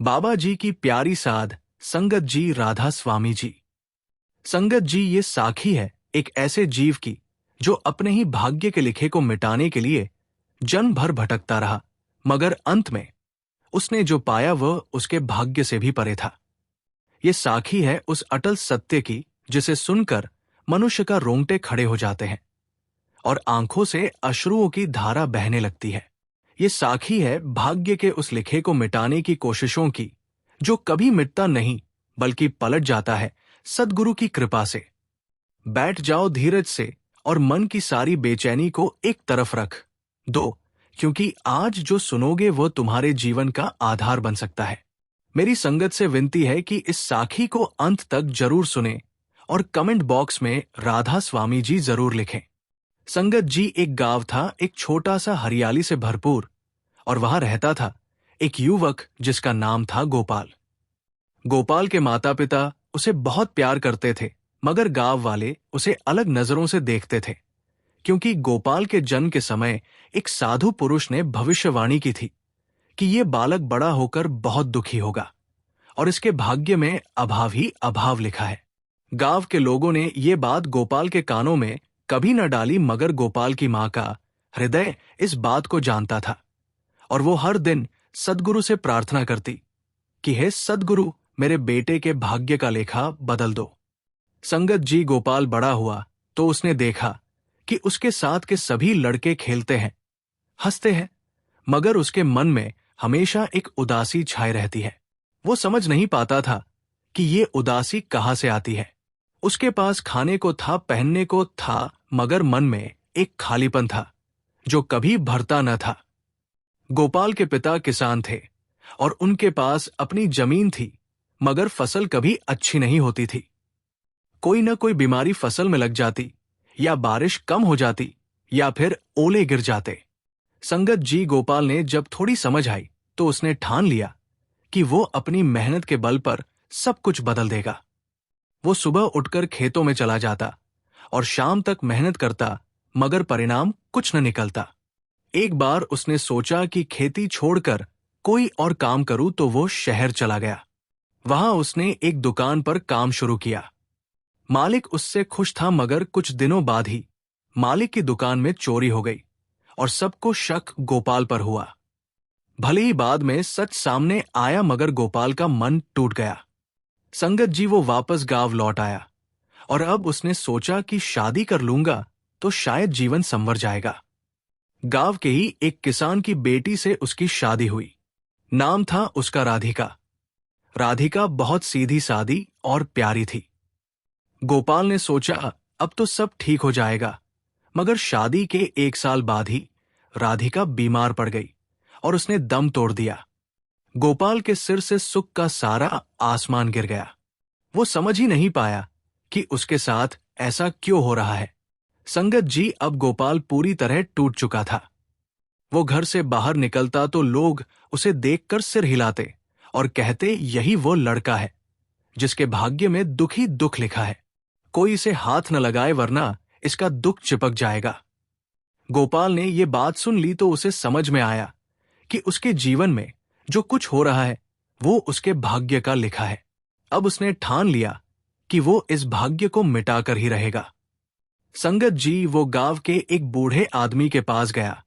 बाबा जी की प्यारी साध संगत जी राधा स्वामी जी। संगत जी ये साखी है एक ऐसे जीव की जो अपने ही भाग्य के लिखे को मिटाने के लिए जन्म भर भटकता रहा, मगर अंत में उसने जो पाया वह उसके भाग्य से भी परे था। ये साखी है उस अटल सत्य की जिसे सुनकर मनुष्य का रोंगटे खड़े हो जाते हैं और आंखों से अश्रुओं की धारा बहने लगती है। ये साखी है भाग्य के उस लिखे को मिटाने की कोशिशों की जो कभी मिटता नहीं बल्कि पलट जाता है सद्गुरु की कृपा से। बैठ जाओ धीरज से और मन की सारी बेचैनी को एक तरफ रख दो, क्योंकि आज जो सुनोगे वो तुम्हारे जीवन का आधार बन सकता है। मेरी संगत से विनती है कि इस साखी को अंत तक जरूर सुने और कमेंट बॉक्स में राधा स्वामी जी जरूर लिखें। संगत जी एक गांव था, एक छोटा सा हरियाली से भरपूर, और वहां रहता था एक युवक जिसका नाम था गोपाल। गोपाल के माता पिता उसे बहुत प्यार करते थे, मगर गांव वाले उसे अलग नजरों से देखते थे, क्योंकि गोपाल के जन्म के समय एक साधु पुरुष ने भविष्यवाणी की थी कि ये बालक बड़ा होकर बहुत दुखी होगा और इसके भाग्य में अभाव ही अभाव लिखा है। गांव के लोगों ने ये बात गोपाल के कानों में कभी न डाली, मगर गोपाल की मां का हृदय इस बात को जानता था और वो हर दिन सद्गुरु से प्रार्थना करती कि हे सद्गुरु, मेरे बेटे के भाग्य का लेखा बदल दो। संगत जी गोपाल बड़ा हुआ तो उसने देखा कि उसके साथ के सभी लड़के खेलते हैं, हंसते हैं, मगर उसके मन में हमेशा एक उदासी छाए रहती है। वो समझ नहीं पाता था कि ये उदासी कहां से आती है। उसके पास खाने को था, पहनने को था, मगर मन में एक खालीपन था जो कभी भरता न था। गोपाल के पिता किसान थे और उनके पास अपनी जमीन थी, मगर फसल कभी अच्छी नहीं होती थी। कोई न कोई बीमारी फसल में लग जाती, या बारिश कम हो जाती, या फिर ओले गिर जाते। संगत जी गोपाल ने जब थोड़ी समझ आई तो उसने ठान लिया कि वो अपनी मेहनत के बल पर सब कुछ बदल देगा। वो सुबह उठकर खेतों में चला जाता और शाम तक मेहनत करता, मगर परिणाम कुछ न निकलता। एक बार उसने सोचा कि खेती छोड़कर कोई और काम करूं, तो वो शहर चला गया। वहां उसने एक दुकान पर काम शुरू किया। मालिक उससे खुश था, मगर कुछ दिनों बाद ही मालिक की दुकान में चोरी हो गई और सबको शक गोपाल पर हुआ। भले ही बाद में सच सामने आया, मगर गोपाल का मन टूट गया। संगत जी वो वापस गांव लौट आया और अब उसने सोचा कि शादी कर लूंगा तो शायद जीवन संवर जाएगा। गांव के ही एक किसान की बेटी से उसकी शादी हुई। नाम था उसका राधिका। राधिका बहुत सीधी सादी और प्यारी थी। गोपाल ने सोचा अब तो सब ठीक हो जाएगा, मगर शादी के 1 साल बाद ही राधिका बीमार पड़ गई और उसने दम तोड़ दिया। गोपाल के सिर से सुख का सारा आसमान गिर गया। वो समझ ही नहीं पाया कि उसके साथ ऐसा क्यों हो रहा है। संगत जी अब गोपाल पूरी तरह टूट चुका था। वो घर से बाहर निकलता तो लोग उसे देखकर सिर हिलाते और कहते यही वो लड़का है जिसके भाग्य में दुख ही दुख लिखा है। कोई इसे हाथ न लगाए वरना इसका दुख चिपक जाएगा। गोपाल ने ये बात सुन ली तो उसे समझ में आया कि उसके जीवन में जो कुछ हो रहा है वो उसके भाग्य का लिखा है। अब उसने ठान लिया कि वो इस भाग्य को मिटाकर ही रहेगा। संगत जी वो गांव के एक बूढ़े आदमी के पास गया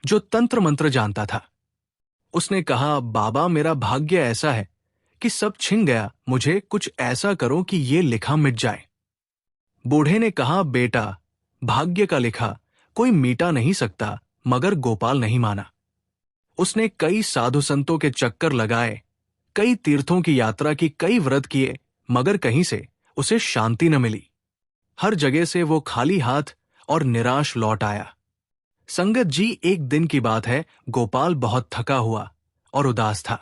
जो तंत्र मंत्र जानता था। उसने कहा, बाबा मेरा भाग्य ऐसा है कि सब छिन गया, मुझे कुछ ऐसा करो कि ये लिखा मिट जाए। बूढ़े ने कहा, बेटा भाग्य का लिखा कोई मिटा नहीं सकता, मगर गोपाल नहीं माना। उसने कई साधु संतों के चक्कर लगाए, कई तीर्थों की यात्रा की, कई व्रत किए, मगर कहीं से उसे शांति न मिली। हर जगह से वो खाली हाथ और निराश लौट आया। संगत जी एक दिन की बात है, गोपाल बहुत थका हुआ और उदास था।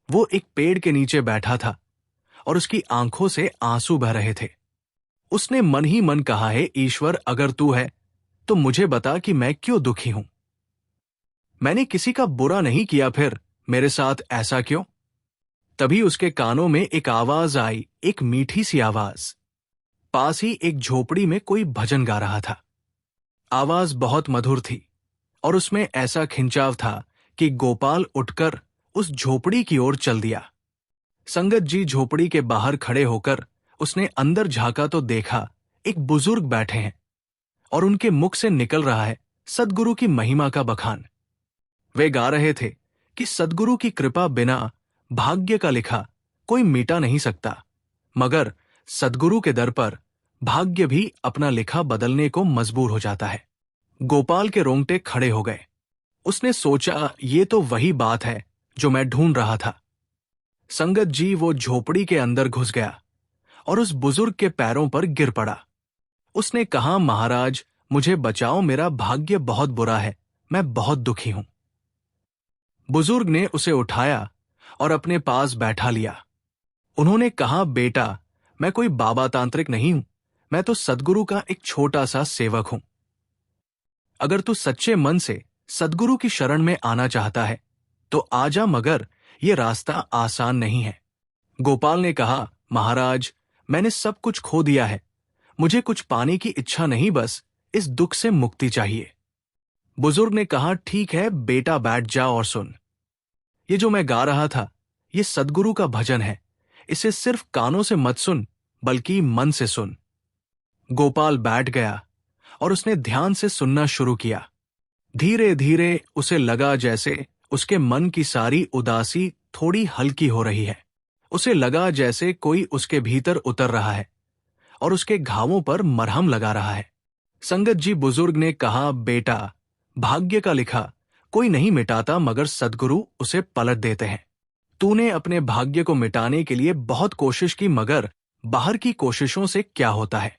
वो एक पेड़ के नीचे बैठा था और उसकी आंखों से आंसू बह रहे थे। उसने मन ही मन कहा, है ईश्वर, अगर तू है तो मुझे बता कि मैं क्यों दुखी हूं। मैंने किसी का बुरा नहीं किया, फिर मेरे साथ ऐसा क्यों। तभी उसके कानों में एक आवाज आई, एक मीठी सी आवाज। पास ही एक झोपड़ी में कोई भजन गा रहा था। आवाज बहुत मधुर थी और उसमें ऐसा खिंचाव था कि गोपाल उठकर उस झोपड़ी की ओर चल दिया। संगत जी झोपड़ी के बाहर खड़े होकर उसने अंदर झांका तो देखा एक बुजुर्ग बैठे हैं और उनके मुख से निकल रहा है सद्गुरु की महिमा का बखान। वे गा रहे थे कि सद्गुरु की कृपा बिना भाग्य का लिखा कोई मिटा नहीं सकता, मगर सद्गुरु के दर पर भाग्य भी अपना लिखा बदलने को मजबूर हो जाता है। गोपाल के रोंगटे खड़े हो गए। उसने सोचा, ये तो वही बात है जो मैं ढूंढ रहा था। संगत जी वो झोपड़ी के अंदर घुस गया और उस बुजुर्ग के पैरों पर गिर पड़ा। उसने कहा, महाराज मुझे बचाओ, मेरा भाग्य बहुत बुरा है, मैं बहुत दुखी हूं। बुजुर्ग ने उसे उठाया और अपने पास बैठा लिया। उन्होंने कहा, बेटा मैं कोई बाबा तांत्रिक नहीं हूं, मैं तो सद्गुरु का एक छोटा सा सेवक हूं। अगर तू सच्चे मन से सद्गुरु की शरण में आना चाहता है तो आजा, मगर ये रास्ता आसान नहीं है। गोपाल ने कहा, महाराज मैंने सब कुछ खो दिया है, मुझे कुछ पाने की इच्छा नहीं, बस इस दुख से मुक्ति चाहिए। बुजुर्ग ने कहा, ठीक है बेटा, बैठ जा और सुन। ये जो मैं गा रहा था ये सद्गुरु का भजन है, इसे सिर्फ कानों से मत सुन बल्कि मन से सुन। गोपाल बैठ गया और उसने ध्यान से सुनना शुरू किया। धीरे धीरे उसे लगा जैसे उसके मन की सारी उदासी थोड़ी हल्की हो रही है। उसे लगा जैसे कोई उसके भीतर उतर रहा है और उसके घावों पर मरहम लगा रहा है। संगत जी बुजुर्ग ने कहा, बेटा भाग्य का लिखा कोई नहीं मिटाता, मगर सद्गुरु उसे पलट देते हैं। तूने अपने भाग्य को मिटाने के लिए बहुत कोशिश की, मगर बाहर की कोशिशों से क्या होता है?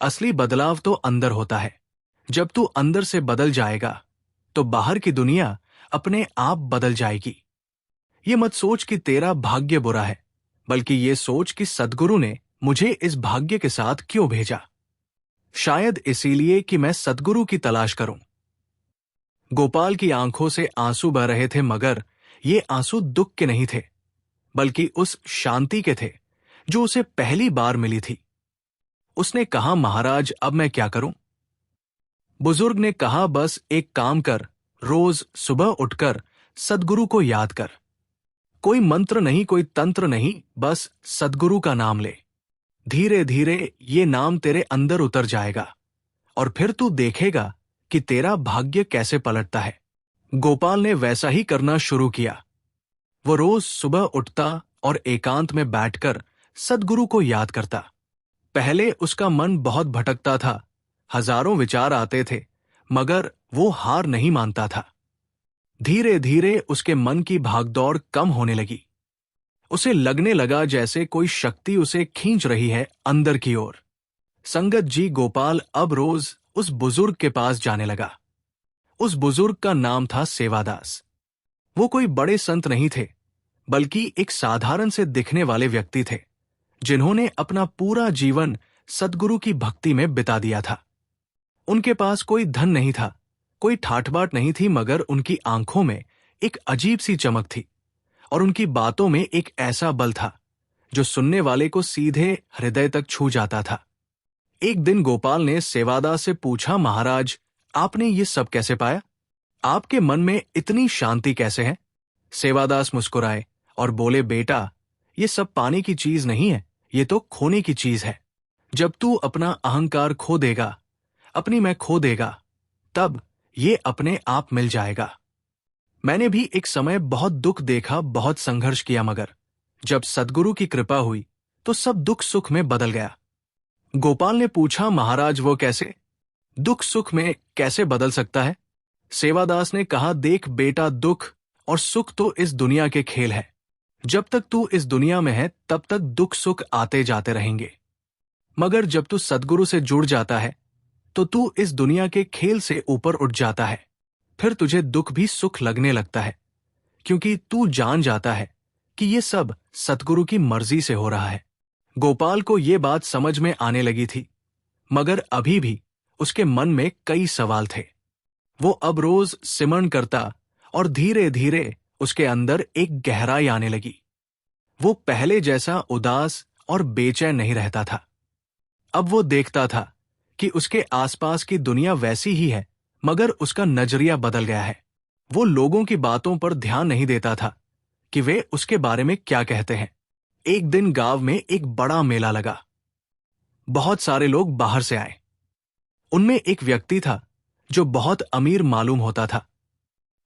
असली बदलाव तो अंदर होता है। जब तू अंदर से बदल जाएगा तो बाहर की दुनिया अपने आप बदल जाएगी। ये मत सोच कि तेरा भाग्य बुरा है, बल्कि ये सोच कि सद्गुरु ने मुझे इस भाग्य के साथ क्यों भेजा। शायद इसीलिए कि मैं सद्गुरु की तलाश करूं। गोपाल की आंखों से आंसू बह रहे थे, मगर ये आंसू दुख के नहीं थे, बल्कि उस शांति के थे जो उसे पहली बार मिली थी। उसने कहा, महाराज अब मैं क्या करूं? बुजुर्ग ने कहा, बस एक काम कर, रोज सुबह उठकर सद्गुरु को याद कर। कोई मंत्र नहीं, कोई तंत्र नहीं, बस सद्गुरु का नाम ले। धीरे धीरे ये नाम तेरे अंदर उतर जाएगा और फिर तू देखेगा कि तेरा भाग्य कैसे पलटता है। गोपाल ने वैसा ही करना शुरू किया। वो रोज सुबह उठता और एकांत में बैठकर सद्गुरु को याद करता। पहले उसका मन बहुत भटकता था, हजारों विचार आते थे, मगर वो हार नहीं मानता था। धीरे धीरे उसके मन की भागदौड़ कम होने लगी। उसे लगने लगा जैसे कोई शक्ति उसे खींच रही है अंदर की ओर। संगत जी गोपाल अब रोज उस बुजुर्ग के पास जाने लगा। उस बुजुर्ग का नाम था सेवादास। वो कोई बड़े संत नहीं थे, बल्कि एक साधारण से दिखने वाले व्यक्ति थे, जिन्होंने अपना पूरा जीवन सद्गुरु की भक्ति में बिता दिया था। उनके पास कोई धन नहीं था, कोई ठाठ-बाट नहीं थी, मगर उनकी आंखों में एक अजीब सी चमक थी और उनकी बातों में एक ऐसा बल था जो सुनने वाले को सीधे हृदय तक छू जाता था। एक दिन गोपाल ने सेवादास से पूछा, महाराज आपने ये सब कैसे पाया? आपके मन में इतनी शांति कैसे है? सेवादास मुस्कुराए और बोले, बेटा ये सब पाने की चीज नहीं है, ये तो खोने की चीज है। जब तू अपना अहंकार खो देगा, अपनी मैं खो देगा, तब ये अपने आप मिल जाएगा। मैंने भी एक समय बहुत दुख देखा, बहुत संघर्ष किया, मगर जब सद्गुरु की कृपा हुई तो सब दुख सुख में बदल गया। गोपाल ने पूछा, महाराज वो कैसे? दुख सुख में कैसे बदल सकता है? सेवादास ने कहा, देख बेटा, दुख और सुख तो इस दुनिया के खेल है। जब तक तू इस दुनिया में है तब तक दुख सुख आते जाते रहेंगे, मगर जब तू सद्गुरु से जुड़ जाता है तो तू इस दुनिया के खेल से ऊपर उठ जाता है। फिर तुझे दुख भी सुख लगने लगता है, क्योंकि तू जान जाता है कि ये सब सद्गुरु की मर्जी से हो रहा है। गोपाल को ये बात समझ में आने लगी थी, मगर अभी भी उसके मन में कई सवाल थे। वो अब रोज सिमरन करता और धीरे धीरे उसके अंदर एक गहराई आने लगी। वो पहले जैसा उदास और बेचैन नहीं रहता था। अब वो देखता था कि उसके आसपास की दुनिया वैसी ही है, मगर उसका नजरिया बदल गया है। वो लोगों की बातों पर ध्यान नहीं देता था, कि वे उसके बारे में क्या कहते हैं। एक दिन गांव में एक बड़ा मेला लगा। बहुत सारे लोग बाहर से आए। उनमें एक व्यक्ति था जो बहुत अमीर मालूम होता था।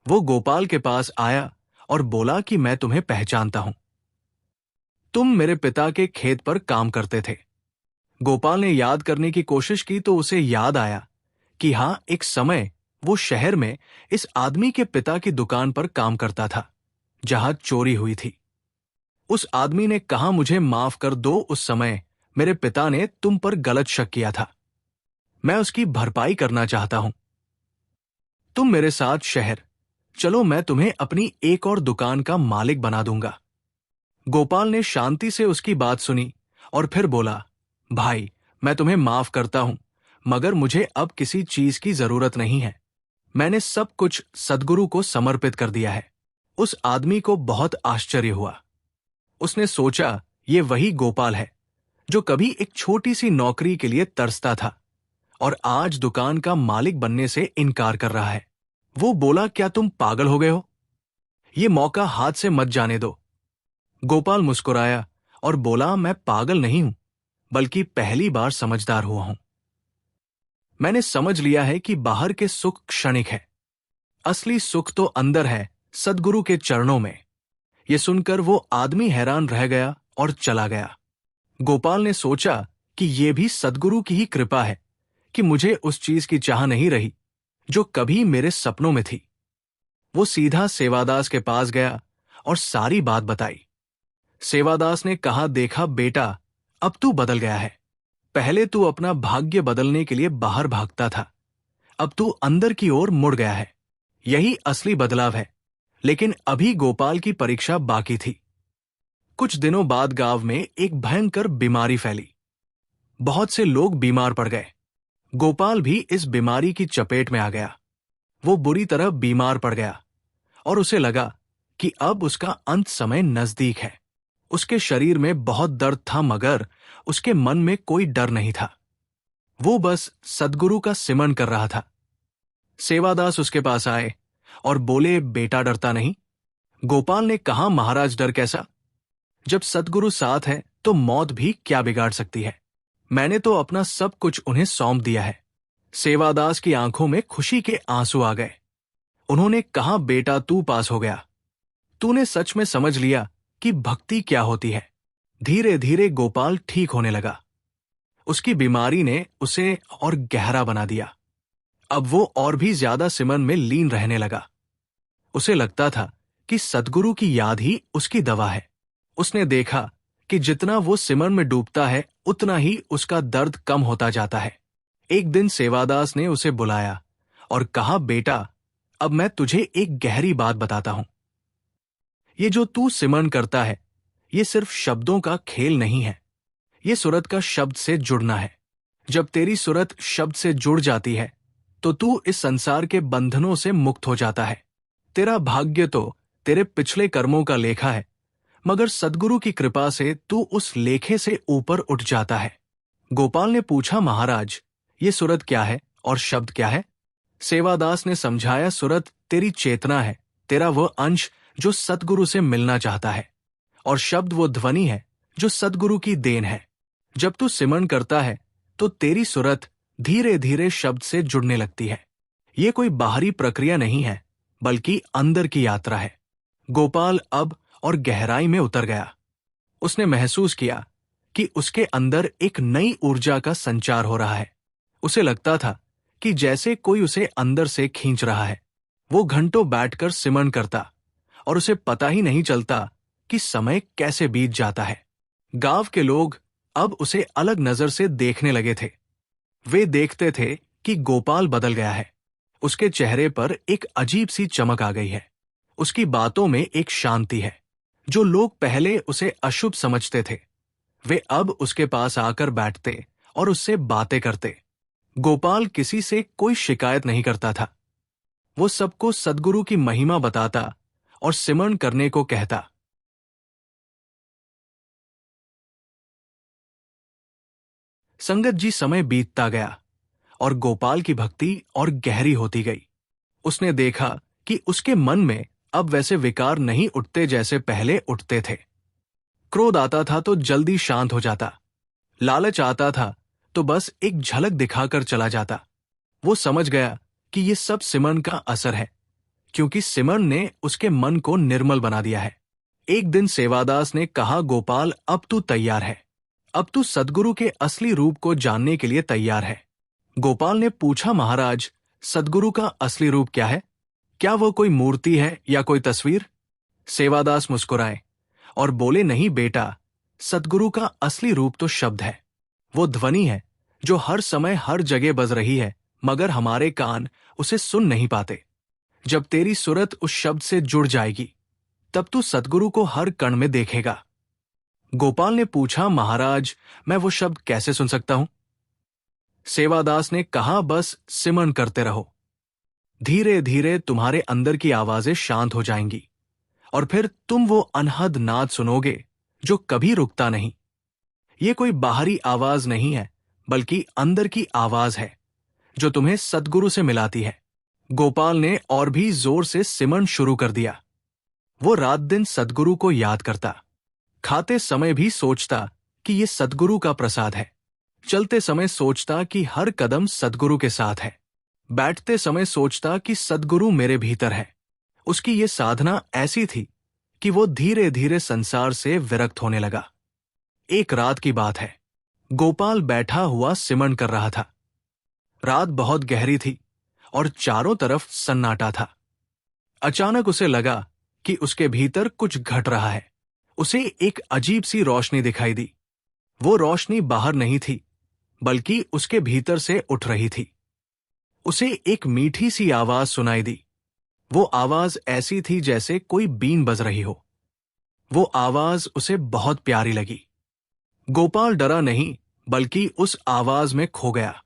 वो गोपाल के पास आया और बोला कि मैं तुम्हें पहचानता हूं। तुम मेरे पिता के खेत पर काम करते थे। गोपाल ने याद करने की कोशिश की तो उसे याद आया कि हां, एक समय वो शहर में इस आदमी के पिता की दुकान पर काम करता था जहां चोरी हुई थी। उस आदमी ने कहा, मुझे माफ कर दो, उस समय मेरे पिता ने तुम पर गलत शक किया था। मैं उसकी भरपाई करना चाहता हूं। तुम मेरे साथ शहर चलो, मैं तुम्हें अपनी एक और दुकान का मालिक बना दूंगा। गोपाल ने शांति से उसकी बात सुनी और फिर बोला, भाई, मैं तुम्हें माफ करता हूं, मगर मुझे अब किसी चीज की जरूरत नहीं है। मैंने सब कुछ सद्गुरु को समर्पित कर दिया है। उस आदमी को बहुत आश्चर्य हुआ। उसने सोचा, ये वही गोपाल है जो कभी एक छोटी सी नौकरी के लिए तरसता था और आज दुकान का मालिक बनने से इनकार कर रहा है। वो बोला, क्या तुम पागल हो गए हो? ये मौका हाथ से मत जाने दो। गोपाल मुस्कुराया और बोला, मैं पागल नहीं हूं, बल्कि पहली बार समझदार हुआ हूं। मैंने समझ लिया है कि बाहर के सुख क्षणिक है, असली सुख तो अंदर है, सद्गुरु के चरणों में। यह सुनकर वो आदमी हैरान रह गया और चला गया। गोपाल ने सोचा कि यह भी सद्गुरु की ही कृपा है कि मुझे उस चीज की चाह नहीं रही जो कभी मेरे सपनों में थी। वो सीधा सेवादास के पास गया और सारी बात बताई। सेवादास ने कहा, देखा बेटा, अब तू बदल गया है। पहले तू अपना भाग्य बदलने के लिए बाहर भागता था, अब तू अंदर की ओर मुड़ गया है। यही असली बदलाव है। लेकिन अभी गोपाल की परीक्षा बाकी थी। कुछ दिनों बाद गांव में एक भयंकर बीमारी फैली। बहुत से लोग बीमार पड़ गए। गोपाल भी इस बीमारी की चपेट में आ गया। वो बुरी तरह बीमार पड़ गया और उसे लगा कि अब उसका अंत समय नजदीक है। उसके शरीर में बहुत दर्द था, मगर उसके मन में कोई डर नहीं था। वो बस सद्गुरु का सिमरन कर रहा था। सेवादास उसके पास आए और बोले, बेटा डरता नहीं? गोपाल ने कहा, महाराज डर कैसा? जब सद्गुरु साथ है तो मौत भी क्या बिगाड़ सकती है। मैंने तो अपना सब कुछ उन्हें सौंप दिया है। सेवादास की आंखों में खुशी के आंसू आ गए। उन्होंने कहा, बेटा तू पास हो गया। तूने सच में समझ लिया कि भक्ति क्या होती है। धीरे धीरे गोपाल ठीक होने लगा। उसकी बीमारी ने उसे और गहरा बना दिया। अब वो और भी ज्यादा सिमरन में लीन रहने लगा। उसे लगता था कि सद्गुरु की याद ही उसकी दवा है। उसने देखा कि जितना वो सिमरन में डूबता है उतना ही उसका दर्द कम होता जाता है। एक दिन सेवादास ने उसे बुलाया और कहा, बेटा, अब मैं तुझे एक गहरी बात बताता हूं। ये जो तू सिमरन करता है, ये सिर्फ शब्दों का खेल नहीं है। ये सूरत का शब्द से जुड़ना है। जब तेरी सूरत शब्द से जुड़ जाती है तो तू इस संसार के बंधनों से मुक्त हो जाता है। तेरा भाग्य तो तेरे पिछले कर्मों का लेखा है, मगर सद्गुरु की कृपा से तू उस लेखे से ऊपर उठ जाता है। गोपाल ने पूछा, महाराज, ये सूरत क्या है और शब्द क्या है? सेवादास ने समझाया, सूरत तेरी चेतना है, तेरा वह अंश जो सद्गुरु से मिलना चाहता है, और शब्द वो ध्वनि है जो सद्गुरु की देन है। जब तू सिमरन करता है तो तेरी सूरत धीरे धीरे शब्द से जुड़ने लगती है। ये कोई बाहरी प्रक्रिया नहीं है, बल्कि अंदर की यात्रा है। गोपाल अब और गहराई में उतर गया। उसने महसूस किया कि उसके अंदर एक नई ऊर्जा का संचार हो रहा है। उसे लगता था कि जैसे कोई उसे अंदर से खींच रहा है। वो घंटों बैठकर सिमरन करता और उसे पता ही नहीं चलता कि समय कैसे बीत जाता है। गांव के लोग अब उसे अलग नजर से देखने लगे थे। वे देखते थे कि गोपाल बदल गया है। उसके चेहरे पर एक अजीब सी चमक आ गई है। उसकी बातों में एक शांति है। जो लोग पहले उसे अशुभ समझते थे, वे अब उसके पास आकर बैठते और उससे बातें करते। गोपाल किसी से कोई शिकायत नहीं करता था। वो सबको सद्गुरु की महिमा बताता और सिमरन करने को कहता। संगत जी, समय बीतता गया और गोपाल की भक्ति और गहरी होती गई। उसने देखा कि उसके मन में अब वैसे विकार नहीं उठते जैसे पहले उठते थे। क्रोध आता था तो जल्दी शांत हो जाता, लालच आता था तो बस एक झलक दिखाकर चला जाता। वो समझ गया कि ये सब सिमरन का असर है, क्योंकि सिमरन ने उसके मन को निर्मल बना दिया है। एक दिन सेवादास ने कहा, गोपाल, अब तू तैयार है। अब तू सद्गुरु के असली रूप को जानने के लिए तैयार है। गोपाल ने पूछा, महाराज, सद्गुरु का असली रूप क्या है? क्या वो कोई मूर्ति है या कोई तस्वीर? सेवादास मुस्कुराए और बोले, नहीं बेटा, सद्गुरु का असली रूप तो शब्द है। वो ध्वनि है जो हर समय हर जगह बज रही है, मगर हमारे कान उसे सुन नहीं पाते। जब तेरी सुरत उस शब्द से जुड़ जाएगी, तब तू सद्गुरु को हर कण में देखेगा। गोपाल ने पूछा, महाराज, मैं वो शब्द कैसे सुन सकता हूं? सेवादास ने कहा, बस सिमरन करते रहो। धीरे धीरे तुम्हारे अंदर की आवाजें शांत हो जाएंगी और फिर तुम वो अनहद नाद सुनोगे जो कभी रुकता नहीं। ये कोई बाहरी आवाज नहीं है, बल्कि अंदर की आवाज है जो तुम्हें सद्गुरु से मिलाती है। गोपाल ने और भी जोर से सिमरन शुरू कर दिया। वो रात दिन सद्गुरु को याद करता, खाते समय भी सोचता कि ये सद्गुरु का प्रसाद है, चलते समय सोचता कि हर कदम सद्गुरु के साथ है, बैठते समय सोचता कि सद्गुरु मेरे भीतर है। उसकी ये साधना ऐसी थी कि वो धीरे धीरे संसार से विरक्त होने लगा। एक रात की बात है, गोपाल बैठा हुआ सिमरन कर रहा था। रात बहुत गहरी थी और चारों तरफ सन्नाटा था। अचानक उसे लगा कि उसके भीतर कुछ घट रहा है। उसे एक अजीब सी रोशनी दिखाई दी। वो रोशनी बाहर नहीं थी, बल्कि उसके भीतर से उठ रही थी। उसे एक मीठी सी आवाज सुनाई दी। वो आवाज ऐसी थी जैसे कोई बीन बज रही हो। वो आवाज उसे बहुत प्यारी लगी। गोपाल डरा नहीं, बल्कि उस आवाज में खो गया।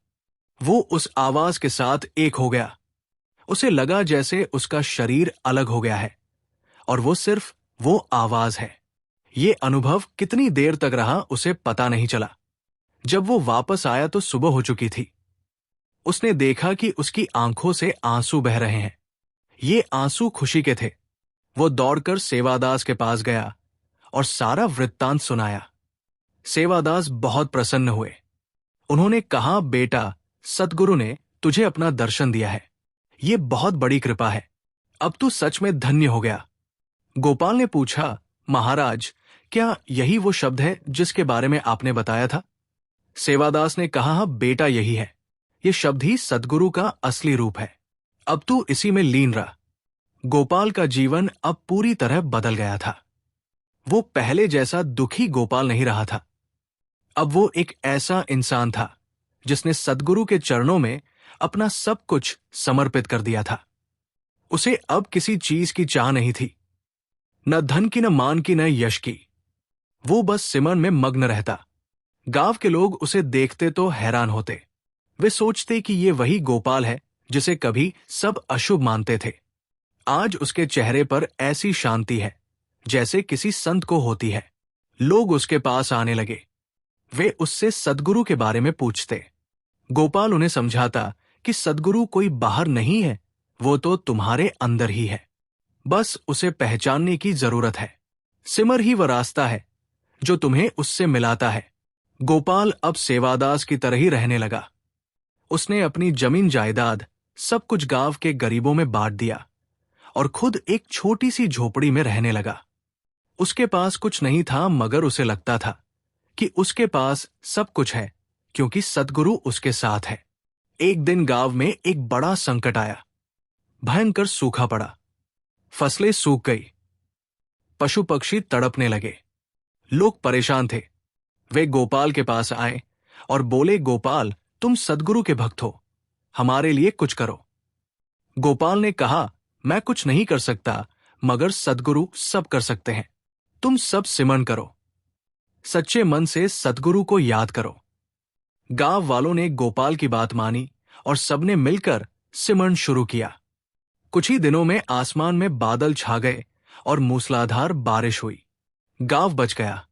वो उस आवाज के साथ एक हो गया। उसे लगा जैसे उसका शरीर अलग हो गया है और वो सिर्फ वो आवाज है। ये अनुभव कितनी देर तक रहा उसे पता नहीं चला। जब वो वापस आया तो सुबह हो चुकी थी। उसने देखा कि उसकी आंखों से आंसू बह रहे हैं। ये आंसू खुशी के थे। वो दौड़कर सेवादास के पास गया और सारा वृत्तांत सुनाया। सेवादास बहुत प्रसन्न हुए। उन्होंने कहा, बेटा, सद्गुरु ने तुझे अपना दर्शन दिया है। ये बहुत बड़ी कृपा है। अब तू सच में धन्य हो गया। गोपाल ने पूछा, महाराज, क्या यही वो शब्द है जिसके बारे में आपने बताया था? सेवादास ने कहा, हाँ बेटा, यही है। ये शब्द ही सद्गुरु का असली रूप है। अब तू इसी में लीन रहा। गोपाल का जीवन अब पूरी तरह बदल गया था। वो पहले जैसा दुखी गोपाल नहीं रहा था। अब वो एक ऐसा इंसान था जिसने सद्गुरु के चरणों में अपना सब कुछ समर्पित कर दिया था। उसे अब किसी चीज की चाह नहीं थी, न धन की, न मान की, न यश की। वो बस सिमरन में मग्न रहता। गांव के लोग उसे देखते तो हैरान होते। वे सोचते कि ये वही गोपाल है जिसे कभी सब अशुभ मानते थे। आज उसके चेहरे पर ऐसी शांति है जैसे किसी संत को होती है। लोग उसके पास आने लगे। वे उससे सद्गुरु के बारे में पूछते। गोपाल उन्हें समझाता कि सद्गुरु कोई बाहर नहीं है, वो तो तुम्हारे अंदर ही है। बस उसे पहचानने की जरूरत है। सिमर ही वह रास्ता है जो तुम्हें उससे मिलाता है। गोपाल अब सेवादास की तरह ही रहने लगा। उसने अपनी जमीन जायदाद सब कुछ गांव के गरीबों में बांट दिया और खुद एक छोटी सी झोपड़ी में रहने लगा। उसके पास कुछ नहीं था, मगर उसे लगता था कि उसके पास सब कुछ है, क्योंकि सद्गुरु उसके साथ है। एक दिन गांव में एक बड़ा संकट आया। भयंकर सूखा पड़ा। फसलें सूख गई। पशु पक्षी तड़पने लगे। लोग परेशान थे। वे गोपाल के पास आए और बोले, गोपाल, तुम सद्गुरु के भक्त हो, हमारे लिए कुछ करो। गोपाल ने कहा, मैं कुछ नहीं कर सकता, मगर सद्गुरु सब कर सकते हैं। तुम सब सिमरन करो, सच्चे मन से सद्गुरु को याद करो। गांव वालों ने गोपाल की बात मानी और सबने मिलकर सिमरन शुरू किया। कुछ ही दिनों में आसमान में बादल छा गए और मूसलाधार बारिश हुई। गांव बच गया।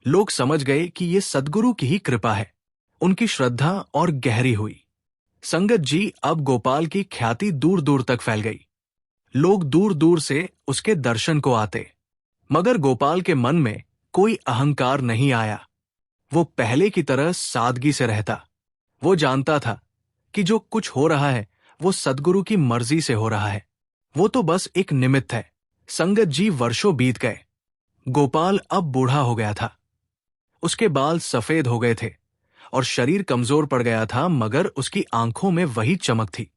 लोग समझ गए कि ये सद्गुरु की ही कृपा है। उनकी श्रद्धा और गहरी हुई। संगत जी अब गोपाल की ख्याति दूर दूर तक फैल गई। लोग दूर दूर से उसके दर्शन को आते। मगर गोपाल के मन में कोई अहंकार नहीं आया। वो पहले की तरह सादगी से रहता। वो जानता था कि जो कुछ हो रहा है वो सद्गुरु की मर्जी से हो रहा है। वो तो बस एक निमित्त है। संगत जी वर्षों बीत गए। गोपाल अब बूढ़ा हो गया था। उसके बाल सफेद हो गए थे और शरीर कमजोर पड़ गया था, मगर उसकी आंखों में वही चमक थी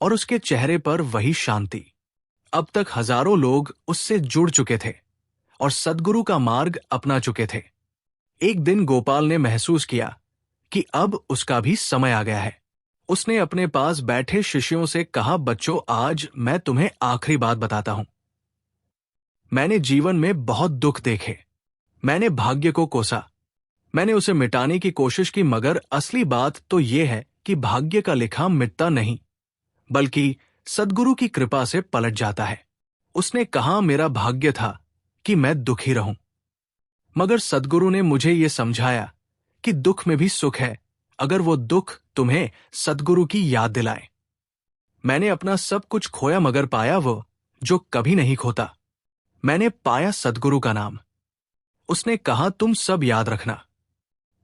और उसके चेहरे पर वही शांति। अब तक हजारों लोग उससे जुड़ चुके थे और सद्गुरु का मार्ग अपना चुके थे। एक दिन गोपाल ने महसूस किया कि अब उसका भी समय आ गया है। उसने अपने पास बैठे शिष्यों से कहा, बच्चों, आज मैं तुम्हें आखिरी बात बताता हूं। मैंने जीवन में बहुत दुख देखे। मैंने भाग्य को कोसा। मैंने उसे मिटाने की कोशिश की, मगर असली बात तो यह है कि भाग्य का लिखा मिटता नहीं, बल्कि सद्गुरु की कृपा से पलट जाता है। उसने कहा, मेरा भाग्य था कि मैं दुखी रहूं, मगर सद्गुरु ने मुझे यह समझाया कि दुख में भी सुख है, अगर वो दुख तुम्हें सद्गुरु की याद दिलाए। मैंने अपना सब कुछ खोया, मगर पाया वो जो कभी नहीं खोता। मैंने पाया सद्गुरु का नाम। उसने कहा, तुम सब याद रखना,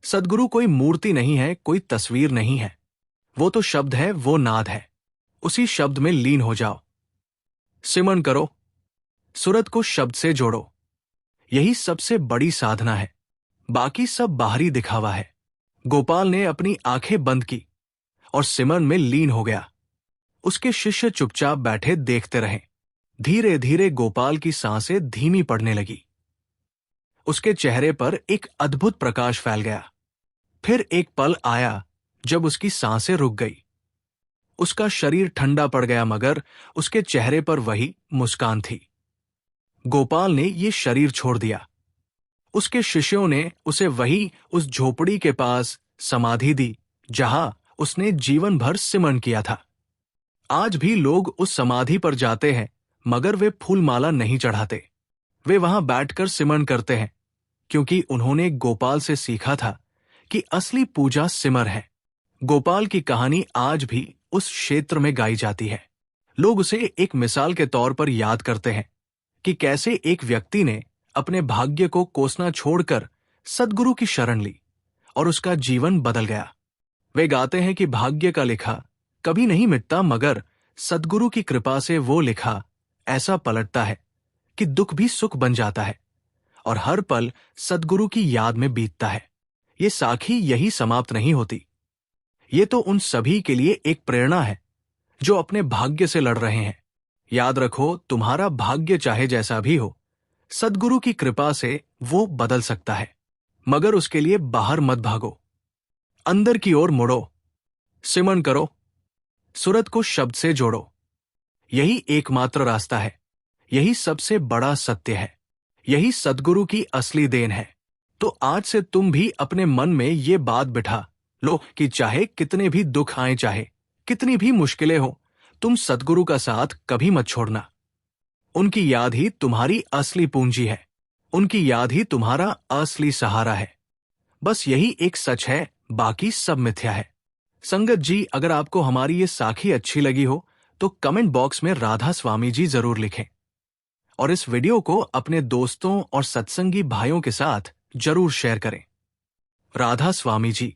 सद्गुरु कोई मूर्ति नहीं है, कोई तस्वीर नहीं है। वो तो शब्द है, वो नाद है। उसी शब्द में लीन हो जाओ। सिमरन करो, सुरत को शब्द से जोड़ो। यही सबसे बड़ी साधना है, बाकी सब बाहरी दिखावा है। गोपाल ने अपनी आंखें बंद की और सिमरन में लीन हो गया। उसके शिष्य चुपचाप बैठे देखते रहे। धीरे धीरे गोपाल की सांसें धीमी पड़ने लगी। उसके चेहरे पर एक अद्भुत प्रकाश फैल गया। फिर एक पल आया जब उसकी सांसें रुक गई। उसका शरीर ठंडा पड़ गया, मगर उसके चेहरे पर वही मुस्कान थी। गोपाल ने ये शरीर छोड़ दिया। उसके शिष्यों ने उसे वही उस झोपड़ी के पास समाधि दी जहां उसने जीवन भर सिमरन किया था। आज भी लोग उस समाधि पर जाते हैं, मगर वे फूलमाला नहीं चढ़ाते। वे वहां बैठकर सिमरन करते हैं, क्योंकि उन्होंने गोपाल से सीखा था कि असली पूजा सिमर है। गोपाल की कहानी आज भी उस क्षेत्र में गाई जाती है। लोग उसे एक मिसाल के तौर पर याद करते हैं कि कैसे एक व्यक्ति ने अपने भाग्य को कोसना छोड़कर सद्गुरु की शरण ली और उसका जीवन बदल गया। वे गाते हैं कि भाग्य का लिखा कभी नहीं मिटता, मगर सद्गुरु की कृपा से वो लिखा ऐसा पलटता है कि दुख भी सुख बन जाता है और हर पल सद्गुरु की याद में बीतता है। ये साखी यही समाप्त नहीं होती। ये तो उन सभी के लिए एक प्रेरणा है जो अपने भाग्य से लड़ रहे हैं। याद रखो, तुम्हारा भाग्य चाहे जैसा भी हो, सद्गुरु की कृपा से वो बदल सकता है, मगर उसके लिए बाहर मत भागो। अंदर की ओर मुड़ो, सिमरन करो, सुरत को शब्द से जोड़ो। यही एकमात्र रास्ता है। यही सबसे बड़ा सत्य है। यही सद्गुरु की असली देन है। तो आज से तुम भी अपने मन में ये बात बिठा लो कि चाहे कितने भी दुख आए, चाहे कितनी भी मुश्किलें हो, तुम सद्गुरु का साथ कभी मत छोड़ना। उनकी याद ही तुम्हारी असली पूंजी है। उनकी याद ही तुम्हारा असली सहारा है। बस यही एक सच है, बाकी सब मिथ्या है। संगत जी, अगर आपको हमारी ये साखी अच्छी लगी हो तो कमेंट बॉक्स में राधा स्वामी जी जरूर लिखें और इस वीडियो को अपने दोस्तों और सत्संगी भाइयों के साथ जरूर शेयर करें। राधा स्वामी जी।